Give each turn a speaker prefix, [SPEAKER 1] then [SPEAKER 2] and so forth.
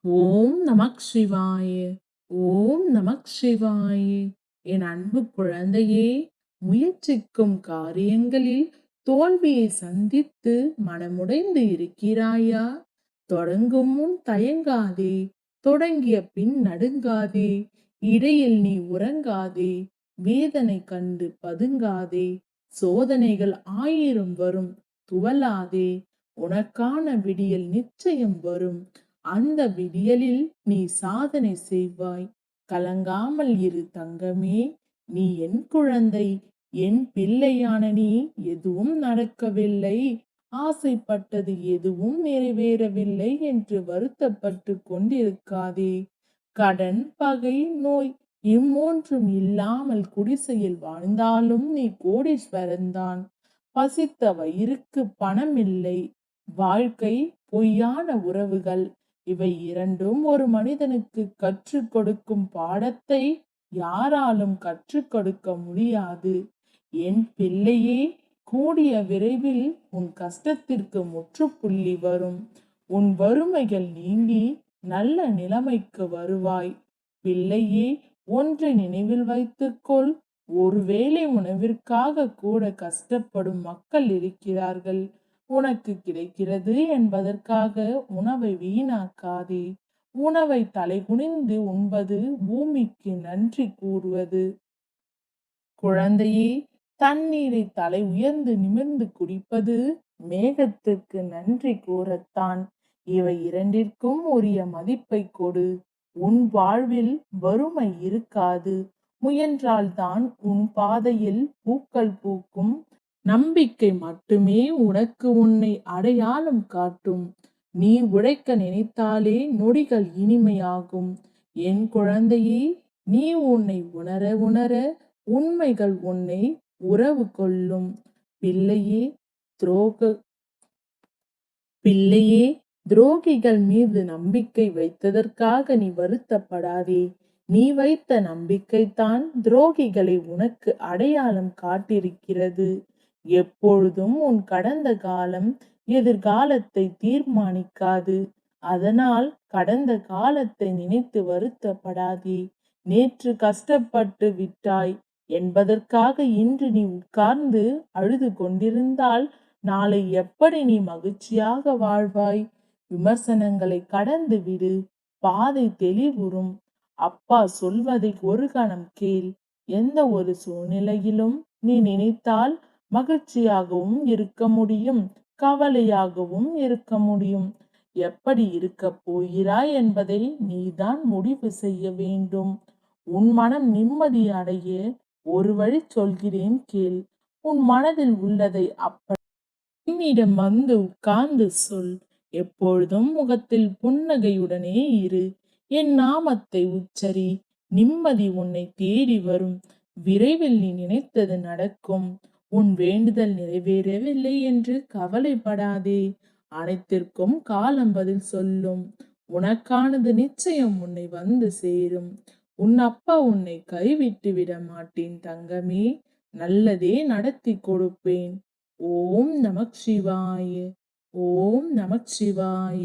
[SPEAKER 1] ஓம் நமக் சிவாய. ஓம் நமக் சிவாய. என் அன்பு குழந்தையே, முயற்சிக்கும் காரியங்களில் தோல்வியை சந்தித்து மனமுடைந்து இருக்கிறாயா? தொடங்கும் முன் தயங்காதே, தொடங்கிய பின் நடுங்காதே, இடையில் நீ உறங்காதே, வேதனை கண்டு பதுங்காதே, சோதனைகள் 1000 வரும், துவளாதே, உனக்கான விடியல் நிச்சயம் வரும். அந்த விடியலில் நீ சாதனை செய்வாய். கலங்காமல் இரு தங்கமே, நீ என் குழந்தை, என் பிள்ளையான நீ. எதுவும் நடக்கவில்லை, ஆசைப்பட்டது எதுவும் நிறைவேறவில்லை என்று வருத்தப்பட்டு கொண்டிருக்காதே. கடன், பகை, நோய் இம்மூன்றும் இல்லாமல் குடிசையில் வாழ்ந்தாலும் நீ கோடீஸ்வரன்தான். பசித்த வயிறுக்கு பணம் இல்லை. வாழ்க்கை, பொய்யான உறவுகள், இவை இரண்டும் ஒரு மனிதனுக்கு கற்றுக் கொடுக்கும் பாடத்தை யாராலும் கற்றுக் கொடுக்க முடியாது. என் பிள்ளையே, கூடிய விரைவில் உன் கஷ்டத்திற்கு முற்றுப்புள்ளி வரும். உன் வறுமைகள் நீங்கி நல்ல நிலைமைக்கு வருவாய். பிள்ளையே, ஒன்றை நினைவில் வைத்துக்கொள். ஒருவேளை உணவிற்காக கூட கஷ்டப்படும் மக்கள் இருக்கிறார்கள். உனக்கு கிடைக்கிறது என்பதற்காக உணவை வீணாக்காதே. உணவை தலைகுனிந்து உண்பது பூமிக்கு நன்றி கூறுவது. குழந்தையே, தண்ணீரை தலை உயர்ந்து நிமிர்ந்து குடிப்பது மேகத்துக்கு நன்றி கூறத்தான். இவை இரண்டிற்கும் உரிய மதிப்பை கொடு. உன் வாழ்வில் வறுமை இருக்காது. முயன்றால்தான் உன் பாதையில் பூக்கள் பூக்கும். நம்பிக்கை மட்டுமே உனக்கு உன்னை அடையாளம் காட்டும். நீ உழைக்க நினைத்தாலே நொடிகள் இனிமையாகும். என் குழந்தையே, நீ உன்னை உணர உணர உண்மைகள் உன்னை உறவு கொள்ளும். பிள்ளையே, பிள்ளையே, துரோகிகள் மீது நம்பிக்கை வைத்ததற்காக நீ வருத்தப்படாதே. நீ வைத்த நம்பிக்கைத்தான் துரோகிகளை உனக்கு அடையாளம் காட்டியிருக்கிறது. எப்பொழுதும் உன் கடந்த காலம் எதிர்காலத்தை தீர்மானிக்காது. அதனால் கடந்த காலத்தை நினைத்து வருத்தப்படாதே. நேற்று கஷ்டப்பட்டு விட்டாய் என்பதற்காக இன்று நீ உட்கார்ந்து அழுது கொண்டிருந்தால் நாளை எப்படி நீ மகிழ்ச்சியாக வாழ்வாய்? விமர்சனங்களை கடந்து விடு, பாதை தெளிவுறும். அப்பா சொல்வதை ஒரு கணம் கேள். எந்த ஒரு சூழ்நிலையிலும் நீ நினைத்தால் மகிழ்ச்சியாகவும் இருக்க முடியும், கவலையாகவும் இருக்க முடியும். எப்படி இருக்க போகிறாய் என்பதை நீதான் முடிவு செய்ய வேண்டும். உன் மனம் நிம்மதி அடைய ஒரு வழி சொல்கிறேன் கேள். உன் மனதில் உள்ளதை அப்படி என்னிடம் வந்து உட்கார்ந்து சொல். எப்பொழுதும் முகத்தில் புன்னகையுடனே இரு. என் நாமத்தை உச்சரி. நிம்மதி உன்னை தேடி வரும். விரைவில் நீ நினைத்தது நடக்கும். உன் வேண்டுதல் நிறைவேறவில்லை என்று கவலைப்படாதே. அனைத்திற்கும் காலம் பதில் சொல்லும். உனக்கானது நிச்சயம் உன்னை வந்து சேரும். உன் அப்பா உன்னை கைவிட்டு விட மாட்டேன் தங்கமே. நல்லதே நடத்தி கொடுப்பேன். ஓம் நமக் சிவாய. ஓம் நமக் சிவாய.